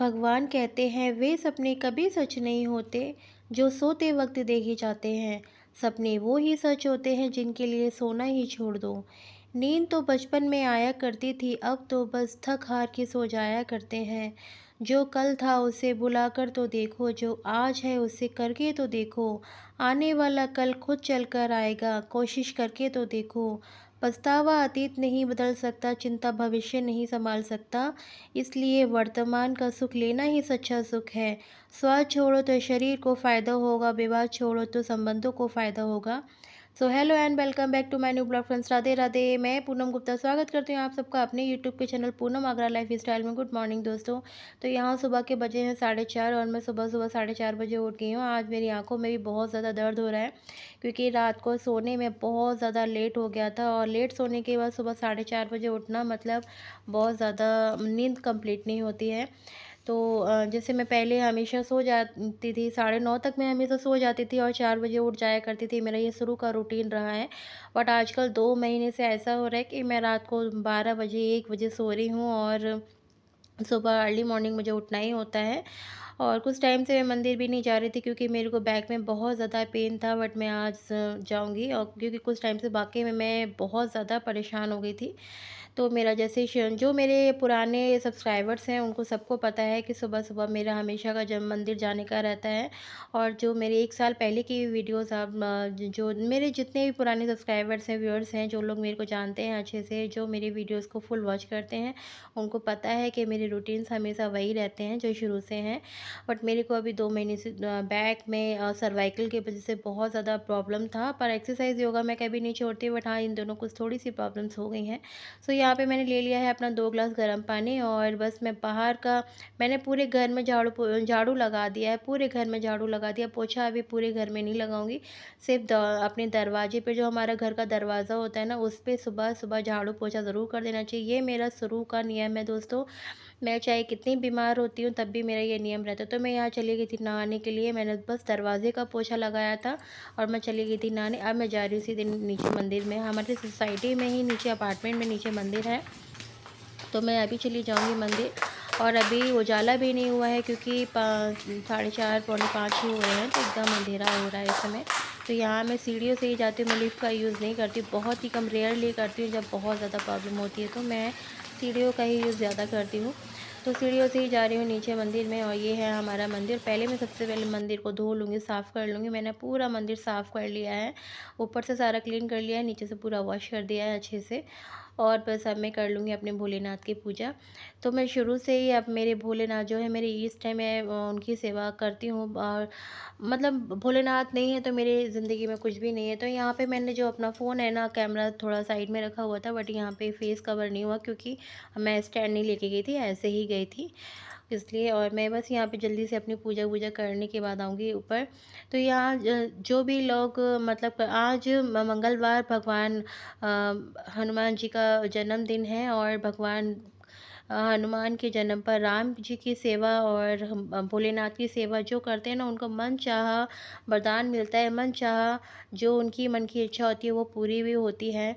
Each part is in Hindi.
भगवान कहते हैं वे सपने कभी सच नहीं होते जो सोते वक्त देखे जाते हैं। सपने वो ही सच होते हैं जिनके लिए सोना ही छोड़ दो। नींद तो बचपन में आया करती थी, अब तो बस थक हार के सो जाया करते हैं। जो कल था उसे बुलाकर तो देखो, जो आज है उसे करके तो देखो। आने वाला कल खुद चल कर आएगा, कोशिश करके तो देखो। पछतावा अतीत नहीं बदल सकता, चिंता भविष्य नहीं संभाल सकता। इसलिए वर्तमान का सुख लेना ही सच्चा सुख है। स्वार्थ छोड़ो तो शरीर को फ़ायदा होगा, विवाद छोड़ो तो संबंधों को फ़ायदा होगा। So hello and welcome back to my new blog friends. Radhe Radhe. मैं पूनम गुप्ता स्वागत करती हूँ आप सबका अपने यूट्यूब के channel Poonam Agra life style में। गुड मॉर्निंग दोस्तों। तो यहाँ सुबह के बजे हैं 4:30 और मैं सुबह सुबह 4:30 बजे उठ गई हूँ। आज मेरी आंखों में भी बहुत ज़्यादा दर्द हो रहा है क्योंकि रात को सोने में बहुत ज़्यादा लेट हो गया था, और लेट सोने के बाद सुबह 4:30 बजे उठना मतलब बहुत ज़्यादा नींद कंप्लीट नहीं होती है। तो जैसे मैं पहले हमेशा सो जाती थी, 9:30 तक मैं हमेशा सो जाती थी और 4 बजे उठ जाया करती थी। मेरा ये शुरू का रूटीन रहा है। बट आजकल 2 महीने से ऐसा हो रहा है कि मैं रात को 12 बजे 1 बजे सो रही हूँ और सुबह अर्ली मॉर्निंग मुझे उठना ही होता है। और कुछ टाइम से मैं मंदिर भी नहीं जा रही थी क्योंकि मेरे को बैक में बहुत ज़्यादा पेन था, बट मैं आज जाऊँगी, और क्योंकि कुछ टाइम से वाक़ई में मैं बहुत ज़्यादा परेशान हो गई थी। तो मेरा जैसे जो मेरे पुराने सब्सक्राइबर्स हैं उनको सबको पता है कि सुबह-सुबह मेरा हमेशा का जब मंदिर जाने का रहता है। और जो मेरे 1 साल पहले की वीडियोज़ आप जो मेरे जितने भी पुराने सब्सक्राइबर्स हैं, व्यूअर्स हैं, जो लोग मेरे को जानते हैं अच्छे से, जो मेरी वीडियोज़ को फुल वॉच करते हैं, उनको पता है कि मेरे रूटीन्स हमेशा वही रहते हैं जो शुरू से हैं। बट मेरे को अभी 2 महीने से बैक में सर्वाइकल की वजह से बहुत ज़्यादा प्रॉब्लम था, पर एक्सरसाइज़ योगा मैं कभी नहीं छोड़ती। बट हाँ, इन दोनों कुछ थोड़ी-सी प्रॉब्लम्स हो गई हैं। सो यहाँ पे मैंने ले लिया है अपना 2 ग्लास गर्म पानी, और बस मैं बाहर का मैंने पूरे घर में झाड़ू लगा दिया है, पूरे घर में झाड़ू लगा दिया। पोछा अभी पूरे घर में नहीं लगाऊँगी, सिर्फ़ अपने दरवाजे पे, जो हमारा घर का दरवाज़ा होता है ना, उस पे सुबह-सुबह झाड़ू पोछा ज़रूर कर देना चाहिए। ये मेरा शुरू का नियम है दोस्तों। मैं चाहे कितनी बीमार होती हूँ तब भी मेरा ये नियम रहता है। तो मैं यहाँ चली गई थी नहाने के लिए, मैंने बस दरवाज़े का पोछा लगाया था और मैं चली गई थी नहाने। अब मैं जा रही हूँ सीधे नीचे मंदिर में। हमारी सोसाइटी में ही नीचे अपार्टमेंट में नीचे मंदिर है, तो मैं अभी चली जाऊँगी मंदिर। और अभी उजाला भी नहीं हुआ है क्योंकि 4:30 पौने 5 ही हुए हैं, तो एकदम अंधेरा हो रहा है इस समय। तो यहाँ मैं सीढ़ियों से ही जाती हूँ, मैं लिफ्ट का यूज़ नहीं करती, बहुत ही कम रेयरली करती हूँ। जब बहुत ज़्यादा प्रॉब्लम होती है तो मैं सीढ़ियों का ही यूज़ ज़्यादा करती हूँ। तो सीढ़ियों से ही जा रही हूँ नीचे मंदिर में, और ये है हमारा मंदिर। पहले मैं सबसे पहले मंदिर को धो लूँगी, साफ़ कर लूँगी। मैंने पूरा मंदिर साफ़ कर लिया है, ऊपर से सारा क्लीन कर लिया है, नीचे से पूरा वॉश कर दिया है अच्छे से। और बस अब मैं कर लूँगी अपने भोलेनाथ की पूजा। तो मैं शुरू से ही अब मेरे भोलेनाथ जो है मेरे ईष्ट है, मैं उनकी सेवा करती हूँ। और मतलब भोलेनाथ नहीं है तो मेरी ज़िंदगी में कुछ भी नहीं है। तो यहाँ पे मैंने जो अपना फ़ोन है ना, कैमरा थोड़ा साइड में रखा हुआ था, बट यहाँ पे फेस कवर नहीं हुआ क्योंकि मैं स्टैंड नहीं लेके गई थी, ऐसे ही गई थी इसलिए। और मैं बस यहाँ पे जल्दी से अपनी पूजा वूजा करने के बाद आऊँगी ऊपर। तो यहाँ जो भी लोग मतलब आज मंगलवार भगवान हनुमान जी का जन्मदिन है, और भगवान हनुमान के जन्म पर राम जी की सेवा और हम भोलेनाथ की सेवा जो करते हैं ना, उनको मन चाहा वरदान मिलता है, मन चाहा जो उनकी मन की इच्छा होती है वो पूरी भी होती है।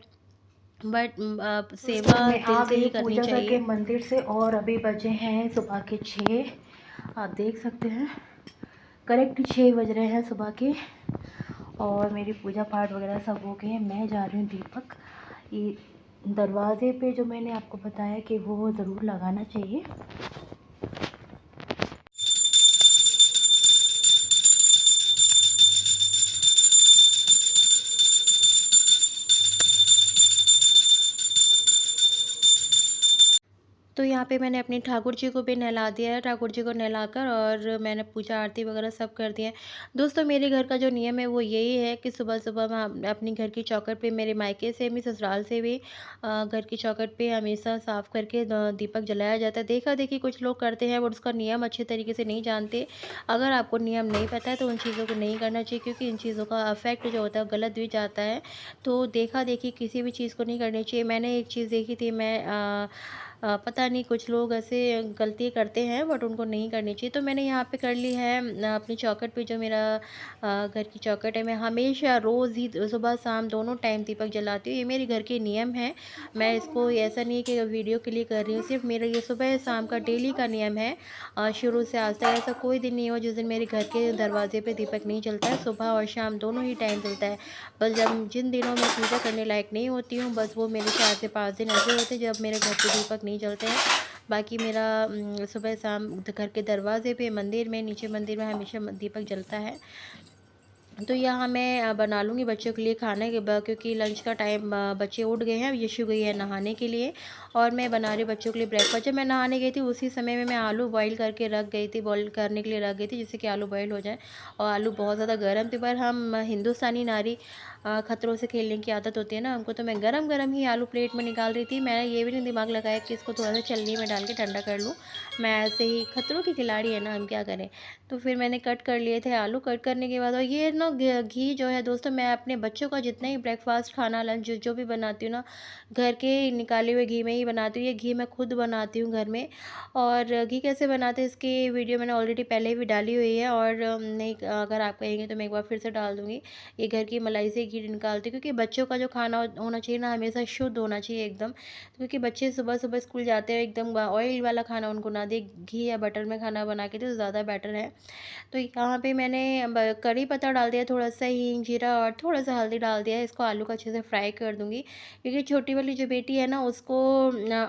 बट दोस्तों, सेवा मैं दिल आ से गई ही हूँ करनी पूजा करके चाहिए। मंदिर से, और अभी बजे हैं सुबह के 6। आप देख सकते हैं करेक्ट 6 बज रहे हैं सुबह के। और मेरी पूजा पाठ वगैरह सब हो गए हैं। मैं जा रही हूँ दीपक, ये दरवाजे पे जो मैंने आपको बताया कि वो ज़रूर लगाना चाहिए। तो यहाँ पे मैंने अपनी ठाकुर जी को भी नहला दिया है, ठाकुर जी को नहलाकर और मैंने पूजा आरती वगैरह सब कर दिया है। दोस्तों, मेरे घर का जो नियम है वो यही है कि सुबह-सुबह मैं अपनी घर की चौखट पे, मेरे मायके से भी ससुराल से भी घर की चौखट पे हमेशा साफ़ करके दीपक जलाया जाता है। देखा-देखी कुछ लोग करते हैं बट उसका नियम अच्छे तरीके से नहीं जानते। अगर आपको नियम नहीं पता है तो उन चीज़ों को नहीं करना चाहिए, क्योंकि इन चीज़ों का इफ़ेक्ट जो होता है गलत भी जाता है। तो देखा-देखी किसी भी चीज़ को नहीं करनी चाहिए। मैंने एक चीज़ देखी थी, मैं पता नहीं कुछ लोग ऐसे गलती करते हैं बट उनको नहीं करनी चाहिए। तो मैंने यहाँ पे कर ली है अपनी चौखट पे जो मेरा घर की चौखट है, मैं हमेशा रोज़ ही सुबह शाम दोनों टाइम दीपक जलाती हूँ। ये मेरे घर के नियम है। मैं इसको ऐसा नहीं है कि वीडियो के लिए कर रही हूँ, सिर्फ़ मेरा ये सुबह शाम का डेली का नियम है। शुरू से आज तक ऐसा कोई दिन नहीं हुआ जिस दिन मेरे घर के दरवाज़े पे दीपक नहीं जलता है। सुबह और शाम दोनों ही टाइम जलता है। बस जब जिन दिनों मैं पूजा करने लायक नहीं होती हूँ, बस वो मेरे 4 से 5 दिन ऐसे होते हैं जब मेरे घर पे दीपक नहीं जलते हैं। बाकी मेरा सुबह शाम घर के दरवाज़े पे, मंदिर में, नीचे मंदिर में हमेशा दीपक जलता है। तो यहाँ मैं बना लूँगी बच्चों के लिए खाने के क्योंकि लंच का टाइम, बच्चे उठ गए हैं, यशु गई है नहाने के लिए और मैं बना रही बच्चों के लिए ब्रेकफास्ट। जब मैं नहाने गई थी उसी समय में मैं आलू बॉईल करके रख गई थी, बॉईल करने के लिए रख गई थी जिससे कि आलू बॉईल हो जाए। और आलू बहुत ज़्यादा गर्म थे, पर हम हिंदुस्तानी नारी खतरों से खेलने की आदत होती है ना हमको, तो मैं गरम-गरम ही आलू प्लेट में निकाल रही थी। मैंने ये भी नहीं दिमाग लगाया कि इसको थोड़ा-सा छलनी में डाल के ठंडा कर लूँ। मैं ऐसे ही, खतरों की खिलाड़ी है ना, हम क्या करें। तो फिर मैंने कट कर लिए थे आलू। कट करने के बाद और ये ना घी जो है दोस्तों, मैं अपने बच्चों का जितना ही ब्रेकफास्ट, खाना, लंच जो जो भी बनाती हूँ ना, घर के निकाले हुए घी में ही बनाती हूँ। ये घी मैं खुद बनाती हूँ घर में। और घी कैसे बनाते हैं इसकी वीडियो मैंने ऑलरेडी पहले भी डाली हुई है, और नहीं, अगर आप कहेंगे तो मैं एक बार फिर से डाल दूँगी। ये घर की मलाई से घी निकालती हूँ, क्योंकि बच्चों का जो खाना होना चाहिए ना, हमेशा शुद्ध होना चाहिए एकदम। क्योंकि बच्चे सुबह-सुबह स्कूल जाते हैं, एकदम ऑयल वाला खाना उनको ना दें, घी या बटर में खाना बना के दो तो ज़्यादा बेटर है। तो यहाँ पे मैंने कड़ी पत्ता डाल दिया, थोड़ा-सा हींग, जीरा और थोड़ा-सा हल्दी डाल दिया है। इसको आलू को अच्छे से फ्राई कर दूँगी, क्योंकि छोटी वाली जो बेटी है ना, उसको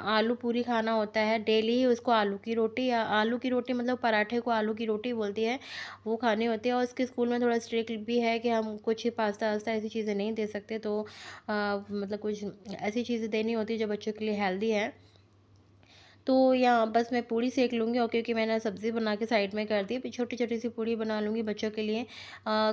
आलू पूरी खाना होता है। डेली ही उसको आलू की रोटी, या आलू की रोटी मतलब पराठे को आलू की रोटी बोलती है, वो खानी होती है। और उसके स्कूल में थोड़ा स्ट्रिक्ट भी है कि हम कुछ पास्ता-वास्ता ऐसी चीज़ें नहीं दे सकते। तो मतलब कुछ ऐसी चीज़ें देनी होती है जो बच्चों के लिए हेल्दी है। तो यहाँ बस मैं पूड़ी सेक लूँगी, और क्योंकि मैंने सब्ज़ी बना के साइड में कर दी, फिर छोटी-छोटी सी पूड़ी बना लूँगी बच्चों के लिए।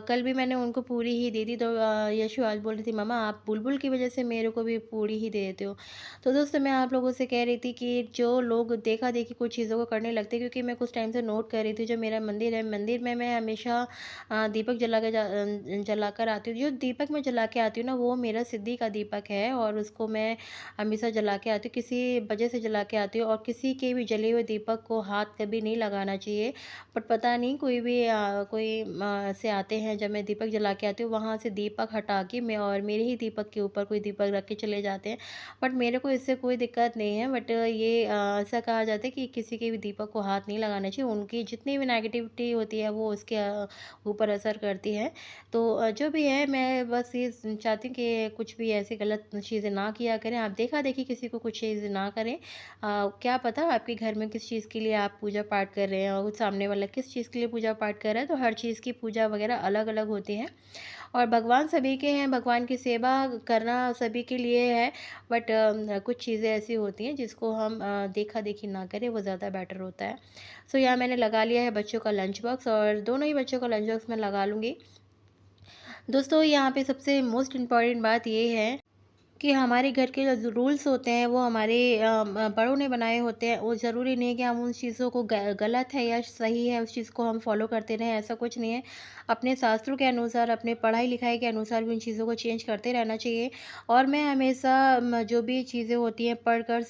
कल भी मैंने उनको पूड़ी ही दी थी, तो यशु आज बोल रही थी, मम्मा आप बुलबुल की वज़ह से मेरे को भी पूड़ी ही दे देते हो। तो दोस्तों, मैं आप लोगों से कह रही थी कि जो लोग देखा-देखी कुछ चीज़ों को करने लगते हैं, क्योंकि मैं कुछ टाइम से नोट कर रही थी, जो मेरा मंदिर है, मंदिर में मैं हमेशा दीपक जलाकर आती हूँ। जो दीपक मैं जला के आती हूँ ना, वो मेरा सिद्धि का दीपक है, और उसको मैं हमेशा जला के आती हूँ, किसी वजह से जला के आती हूँ। और किसी के भी जले हुए दीपक को हाथ कभी नहीं लगाना चाहिए। बट पता नहीं कोई भी से आते हैं, जब मैं दीपक जला के आती हूँ वहाँ से दीपक हटा के मैं, और मेरे ही दीपक के ऊपर कोई दीपक रख के चले जाते हैं। बट मेरे को इससे कोई दिक्कत नहीं है। बट ये ऐसा कहा जाता है कि किसी के भी दीपक को हाथ नहीं लगाना चाहिए, उनकी जितनी भी नेगेटिविटी होती है वो उसके ऊपर असर करती है। तो जो भी है, मैं बस ये चाहती हूँ कि कुछ भी ऐसी गलत चीज़ें ना किया करें। आप देखा-देखी किसी को कुछ चीज़ ना करें। क्या पता आपके घर में किस चीज़ के लिए आप पूजा पाठ कर रहे हैं, और सामने वाला किस चीज़ के लिए पूजा पाठ कर रहा है। तो हर चीज़ की पूजा वगैरह अलग-अलग होती है, और भगवान सभी के हैं, भगवान की सेवा करना सभी के लिए है। बट कुछ चीज़ें ऐसी होती हैं जिसको हम देखा-देखी ना करें, वो ज़्यादा बेटर होता है। सो यहाँ मैंने लगा लिया है बच्चों का लंच बॉक्स, और दोनों ही बच्चों का लंच बॉक्स मैं लगा लूँगी। दोस्तों, यहाँ पे सबसे मोस्ट इम्पॉर्टेंट बात ये है कि हमारे घर के जो रूल्स होते हैं वो हमारे बड़ों ने बनाए होते हैं। वो ज़रूरी नहीं है कि हम उन चीज़ों को गलत है या सही है उस चीज़ को हम फॉलो करते रहें, ऐसा कुछ नहीं है। अपने शास्त्रों के अनुसार, अपने पढ़ाई लिखाई के अनुसार भी उन चीज़ों को चेंज करते रहना चाहिए। और मैं हमेशा जो भी चीज़ें होती हैं पढ़कर,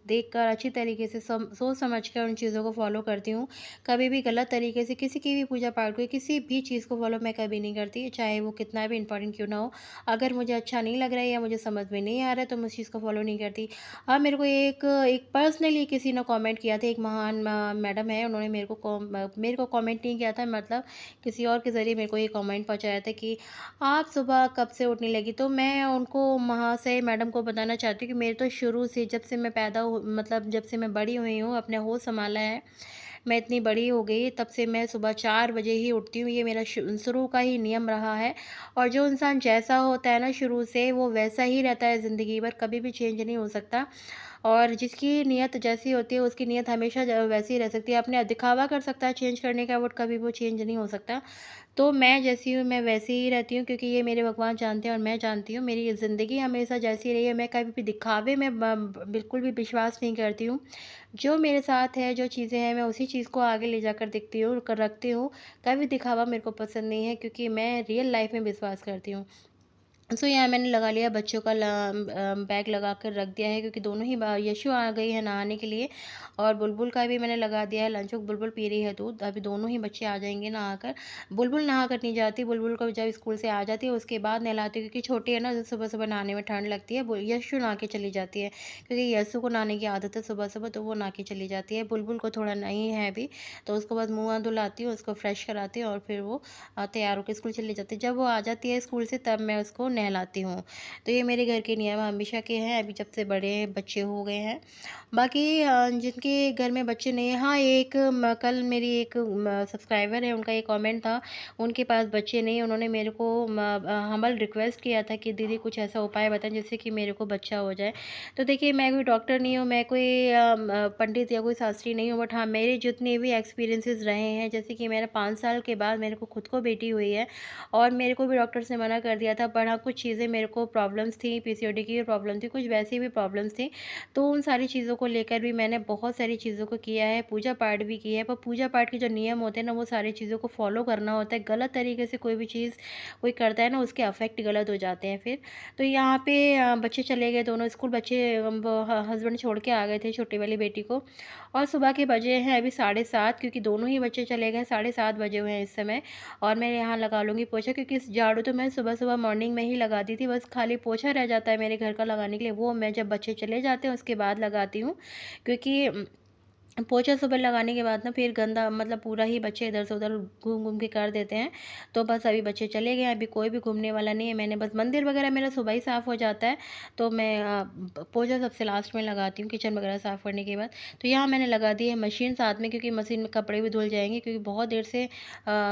देख कर, अच्छी तरीके से सोच समझ कर उन चीज़ों को फॉलो करती हूँ। कभी भी गलत तरीके से किसी की भी पूजा पाठ को, किसी भी चीज़ को फॉलो मैं कभी नहीं करती, चाहे वो कितना भी इंपॉर्टेंट क्यों ना हो। अगर मुझे अच्छा नहीं लग रहा है या मुझे समझ में नहीं आ रहा है तो मैं उस चीज़ को फॉलो नहीं करती। हाँ, मेरे को एक एक पर्सनली किसी ने कमेंट किया था, एक महान मैडम है, उन्होंने मेरे को कमेंट नहीं किया था, मतलब किसी और के ज़रिए मेरे को ये कमेंट पहुँचाया था कि आप सुबह कब से उठने लगी। तो मैं उनको, महाशय मैडम को बताना चाहती हूँ कि मेरे तो शुरू से, जब से मैं पैदा हूँ, मतलब जब से मैं बड़ी हुई हूँ, अपने होश संभाला है, मैं इतनी बड़ी हो गई तब से मैं सुबह 4 बजे ही उठती हूँ। ये मेरा शुरू का ही नियम रहा है। और जो इंसान जैसा होता है ना शुरू से, वो वैसा ही रहता है ज़िंदगी भर, कभी भी चेंज नहीं हो सकता। और जिसकी नीयत जैसी होती है उसकी नीयत हमेशा वैसी ही रह सकती है। अपने दिखावा कर सकता है चेंज करने का, बट कभी वो चेंज नहीं हो सकता। तो मैं जैसी हूँ मैं वैसी ही रहती हूँ, क्योंकि ये मेरे भगवान जानते हैं और मैं जानती हूँ, मेरी ज़िंदगी हमेशा जैसी रही है। मैं कभी भी दिखावे में बिल्कुल भी विश्वास नहीं करती हूँ। जो मेरे साथ है, जो चीज़ें हैं, मैं उसी चीज़ को आगे ले जाकर दिखती हूँ, कर रखती हूँ। कभी दिखावा मेरे को पसंद नहीं है, क्योंकि मैं रियल लाइफ़ में विश्वास करती हूँ। सो यहाँ मैंने लगा लिया बच्चों का बैग लगा कर रख दिया है, क्योंकि दोनों ही यशु आ गई है नहाने के लिए, और बुलबुल का भी मैंने लगा दिया है लंच बॉक्स। बुलबुल पी रही है दूध, अभी दोनों ही बच्चे आ जाएंगे नहाकर। बुलबुल नहा कर नहीं जाती, बुलबुल को जब स्कूल से आ जाती है उसके बाद नहलाती हूँ, क्योंकि छोटी है ना, जब सुबह सुबह नहाने में ठंड लगती है। यशु नहा के चली जाती है, क्योंकि यशु को नहाने की आदत है सुबह सुबह, तो वो नहा के चली जाती है। बुलबुल को थोड़ा नहीं है अभी, तो उसको बस मुँह हाथ धुलाती हूँ, उसको फ्रेश कराती हूँ, और फिर वो तैयार होकर स्कूल चली जाती है। जब वो आ जाती है स्कूल से तब मैं उसको नहलाती हूँ। तो ये मेरे घर के नियम हमेशा के हैं, अभी जब से बड़े बच्चे हो गए हैं। बाकी जिनके घर में बच्चे नहीं हैं, हाँ, एक कल मेरी एक सब्सक्राइबर है, उनका एक कमेंट था, उनके पास बच्चे नहीं हैं। उन्होंने मेरे को हम्बल रिक्वेस्ट किया था कि दीदी कुछ ऐसा उपाय बताएं जिससे कि मेरे को बच्चा हो जाए। तो देखिए, मैं कोई डॉक्टर नहीं हूँ, मैं कोई पंडित या कोई शास्त्री नहीं हूँ, बट हाँ, मेरे जितने भी एक्सपीरियंसेस रहे हैं, जैसे कि मेरा 5 साल के बाद मेरे को खुद को बेटी हुई है, और मेरे को भी डॉक्टर से मना कर दिया था, पर हाँ, कुछ चीज़ें मेरे को प्रॉब्लम्स थी, पीसीओडी की भी प्रॉब्लम थी, कुछ वैसी भी प्रॉब्लम्स थी। तो उन सारी चीज़ों को लेकर भी मैंने बहुत सारी चीज़ों को किया है, पूजा पाठ भी किया है, पर पूजा पाठ के जो नियम होते हैं ना, वो सारी चीज़ों को फॉलो करना होता है। गलत तरीके से कोई भी चीज़ कोई करता है ना, उसके अफेक्ट गलत हो जाते हैं फिर। तो यहाँ पे बच्चे चले गए दोनों स्कूल, बच्चे हस्बैंड छोड़ के आ गए थे छोटी वाली बेटी को, और सुबह के बजे हैं अभी 7:30, क्योंकि दोनों ही बच्चे चले गए, 7:30 बजे हुए हैं इस समय। और मैं यहाँ लगा लूँगी पोछा, क्योंकि इस झाड़ू तो मैं सुबह सुबह मॉर्निंग में ही लगाती थी, बस खाली पोछा रह जाता है मेरे घर का लगाने के लिए, वो मैं जब बच्चे चले जाते हैं उसके बाद लगाती हूँ। क्योंकि पोछा सुबह लगाने के बाद ना फिर गंदा, मतलब पूरा ही बच्चे इधर से उधर घूम घूम के कर देते हैं। तो बस अभी बच्चे चले गए हैं, अभी कोई भी घूमने वाला नहीं है। मैंने बस मंदिर वगैरह मेरा सुबह ही साफ़ हो जाता है, तो मैं पोछा सबसे लास्ट में लगाती हूँ, किचन वगैरह साफ़ करने के बाद। तो यहाँ मैंने लगा दी है मशीन साथ में, क्योंकि मशीन में कपड़े भी धुल जाएंगे, क्योंकि बहुत देर से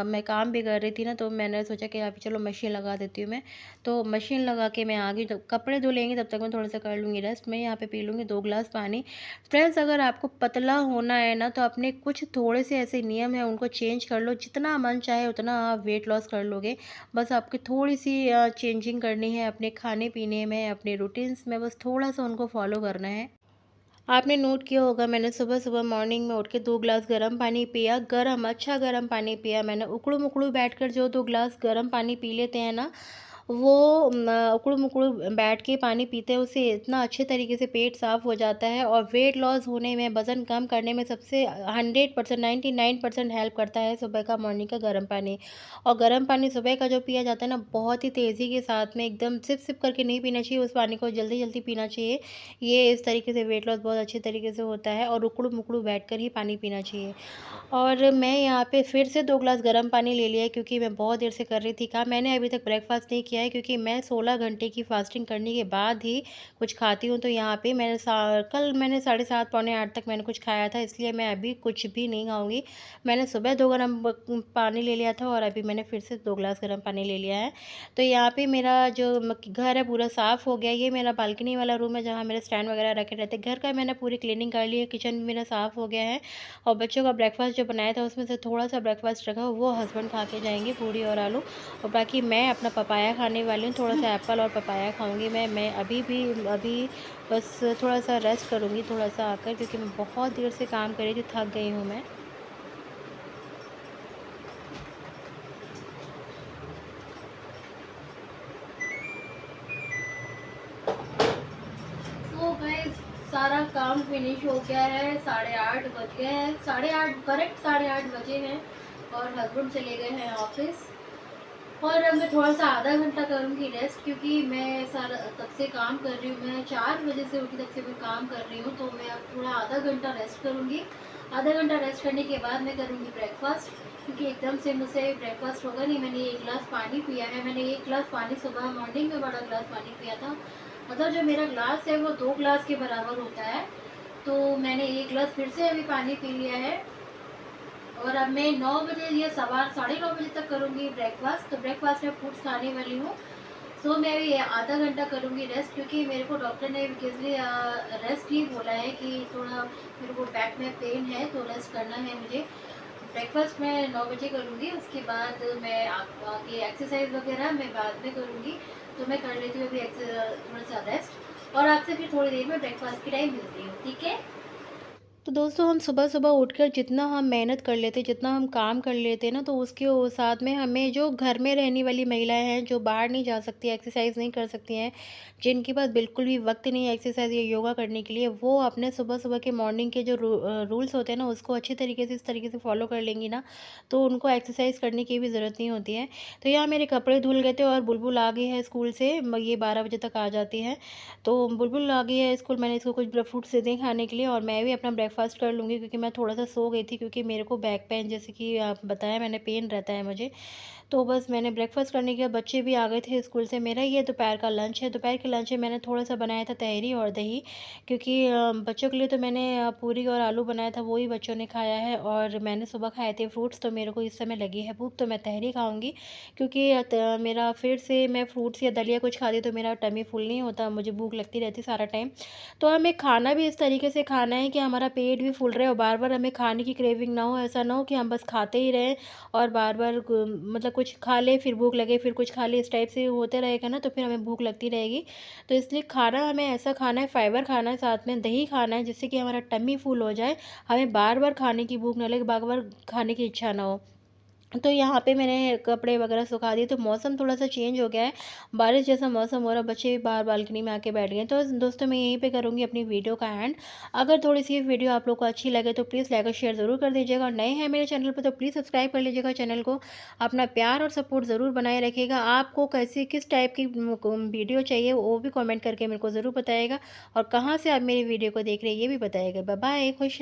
मैं काम भी कर रही थी ना, तो मैंने सोचा कि अभी चलो मशीन लगा देती हूँ मैं। तो मशीन लगा के मैं आ गई, तो कपड़े धुलेंगे तब तक मैं थोड़ा सा कर लूँगी रेस्ट। मैं यहाँ पे पी लूँगी 2 गिलास पानी। फ्रेंड्स, अगर आपको पतला होना है ना, तो अपने कुछ थोड़े से ऐसे नियम हैं, उनको चेंज कर लो, जितना मन चाहे उतना आप वेट लॉस कर लोगे। बस आपकी थोड़ी सी चेंजिंग करनी है अपने खाने पीने में, अपने रूटीन्स में, बस थोड़ा सा उनको फॉलो करना है। आपने नोट किया होगा, मैंने सुबह सुबह मॉर्निंग में उठ के 2 गिलास गर्म पानी पिया, गर्म, अच्छा गर्म पानी पिया मैंने। उकड़ू मुकड़ू बैठकर जो 2 गिलास गर्म पानी पी लेते हैं ना, वो उकड़ू मुकड़ू बैठ के पानी पीते हैं, उससे इतना अच्छे तरीके से पेट साफ़ हो जाता है, और वेट लॉस होने में, वज़न कम करने में सबसे 100% 99% हेल्प करता है सुबह का मॉर्निंग का गर्म पानी। और गर्म पानी सुबह का जो पिया जाता है ना, बहुत ही तेज़ी के साथ में, एकदम सिप सिप करके नहीं पीना चाहिए, उस पानी को जल्दी जल्दी पीना चाहिए। ये इस तरीके से वेट लॉस बहुत अच्छे तरीके से होता है, और उकड़ू मुकड़ू बैठकर ही पानी पीना चाहिए। और मैं यहाँ पे फिर से 2 ग्लास गर्म पानी ले लिया है, क्योंकि मैं बहुत देर से कर रही थी काम। मैंने अभी तक ब्रेकफ़ास्ट नहीं किया है, क्योंकि मैं 16 घंटे की फ़ास्टिंग करने के बाद ही कुछ खाती हूँ। तो यहाँ पे कल मैंने 7:30 पौने 8 तक मैंने कुछ खाया था, इसलिए मैं अभी कुछ भी नहीं खाऊँगी। मैंने सुबह 2 गरम पानी ले लिया था, और अभी मैंने फिर से 2 ग्लास गर्म पानी ले लिया है। तो यहाँ पे मेरा जो घर है पूरा साफ़ हो गया। ये मेरा बालकनी वाला रूम है, जहाँ मेरे स्टैंड वगैरह रखे रहते हैं। घर का मैंने पूरी क्लीनिंग कर ली है, किचन भी मेरा साफ़ हो गया है, और बच्चों का ब्रेकफ़ास्ट जो बनाया था उसमें से थोड़ा-सा ब्रेकफ़ास्ट रखा, वो हस्बैंड खा के जाएँगे, पूड़ी और आलू। और बाकी मैं अपना पपाया खाने वाली हूँ, थोड़ा-सा एप्पल और पपाया खाऊँगी मैं अभी बस थोड़ा-सा रेस्ट करूँगी थोड़ा-सा आकर, क्योंकि मैं बहुत देर से काम कर रही थी, थक गई हूँ मैं। तो गाइस, सारा काम फिनिश हो गया है, 8:30 बज गए हैं, 8:30 करेक्ट 8:30 बजे हैं, और हस्बैंड चले गए हैं ऑफिस। और अब मैं थोड़ा सा आधा घंटा करूँगी रेस्ट, क्योंकि मैं सारा तब से काम कर रही हूँ, मैं 4 बजे से उठी तब से मैं काम कर रही हूँ, तो मैं अब थोड़ा आधा घंटा रेस्ट करूँगी। आधा घंटा रेस्ट करने के बाद मैं करूँगी ब्रेकफ़ास्ट, क्योंकि एकदम से मुझसे ब्रेकफ़ास्ट होगा नहीं। मैंने 1 गिलास पानी पिया है, मैंने 1 गिलास पानी सुबह मॉर्निंग में बड़ा गिलास पानी पिया था, मतलब जो मेरा ग्लास है वो 2 गिलास के बराबर होता है। तो मैंने 1 गिलास फिर से अभी पानी पी लिया है, और अब मैं 9 बजे या सवा 9:30 बजे तक करूँगी ब्रेकफ़ास्ट। तो ब्रेकफ़ास्ट में फ्रूट्स खाने वाली हूँ। सो मैं अभी आधा घंटा करूँगी रेस्ट, क्योंकि मेरे को डॉक्टर ने इसलिए रेस्ट ही बोला है कि थोड़ा मेरे को बैक में पेन है, तो रेस्ट करना है मुझे। ब्रेकफ़ास्ट मैं 9 बजे करूँगी, उसके बाद मैं आगे एक्सरसाइज वगैरह मैं बाद में करूँगी। तो मैं कर लेती हूँ अभी थोड़ा सा रेस्ट, और आपसे फिर थोड़ी देर में ब्रेकफ़ास्ट की टाइम मिलती हूँ, ठीक है? तो दोस्तों हम सुबह-सुबह उठकर जितना हम मेहनत कर लेते, जितना हम काम कर लेते हैं ना, तो उसके साथ में हमें जो घर में रहने वाली महिलाएँ हैं, जो बाहर नहीं जा सकती, एक्सरसाइज़ नहीं कर सकती हैं, जिनके पास बिल्कुल भी वक़्त नहीं है एक्सरसाइज़ या योगा करने के लिए, वो अपने सुबह-सुबह के मॉर्निंग के जो रूल्स होते हैं ना, उसको अच्छी तरीके से इस तरीके से फ़ॉलो कर लेंगी ना, तो उनको एक्सरसाइज़ करने की भी ज़रूरत नहीं होती है। तो यहाँ मेरे कपड़े धुल गए थे और बुलबुल आ गई है स्कूल से, ये 12 बजे तक आ जाती है। तो बुलबुल आ गई है स्कूल, मैंने इसको कुछ फ्रूट्स दे दिए खाने के लिए और मैं भी अपना ब्रेकफ़ास्ट कर लूँगी क्योंकि मैं थोड़ा-सा सो गई थी क्योंकि मेरे को बैक पेन जैसे कि बताया मैंने पेन रहता है मुझे। तो बस मैंने ब्रेकफ़ास्ट करने के बाद बच्चे भी आ गए थे स्कूल से। मेरा ये दोपहर का लंच है। दोपहर के लंच में मैंने थोड़ा-सा बनाया था तहरी और दही क्योंकि बच्चों के लिए तो मैंने पूरी और आलू बनाया था, वो ही बच्चों ने खाया है और मैंने सुबह खाए थे फ्रूट्स, तो मेरे को इस समय लगी है भूख तो मैं तहरी खाऊँगी क्योंकि मेरा फिर से मैं फ्रूट्स या दलिया कुछ खाती तो मेरा टमी फुल नहीं होता, मुझे भूख लगती रहती सारा टाइम। तो हमें खाना भी इस तरीके से खाना है कि हमारा पेट भी फूल रहे और बार-बार हमें खाने की क्रेविंग ना हो। ऐसा ना हो कि हम बस खाते ही रहें और बार-बार मतलब कुछ खा लें, फिर भूख लगे, फिर कुछ खा लें, इस टाइप से होते रहेगा ना तो फिर हमें भूख लगती रहेगी। तो इसलिए खाना हमें ऐसा खाना है, फाइबर खाना है, साथ में दही खाना है जिससे कि हमारा टमी फुल हो जाए। हमें बार-बार खाने की भूख ना लगे, बार-बार खाने की इच्छा ना हो। तो यहाँ पे मैंने कपड़े वगैरह सुखा दिए, तो मौसम थोड़ा-सा चेंज हो गया है, बारिश जैसा मौसम हो रहा है, बच्चे भी बाहर बालकनी में आके बैठ गए हैं। तो दोस्तों मैं यहीं पे करूँगी अपनी वीडियो का एंड। अगर थोड़ी-सी ये वीडियो आप लोग को अच्छी लगे तो प्लीज़ लाइक और शेयर ज़रूर कर दीजिएगा और नए हैं मेरे चैनल पे तो प्लीज़ सब्सक्राइब कर लीजिएगा चैनल को। अपना प्यार और सपोर्ट ज़रूर बनाए रखिएगा। आपको कैसी किस टाइप की वीडियो चाहिए वो भी कमेंट करके मेरे को ज़रूर बताइएगा और कहाँ से आप मेरी वीडियो को देख रहे हैं ये भी बताइएगा। बाय बाय, खुश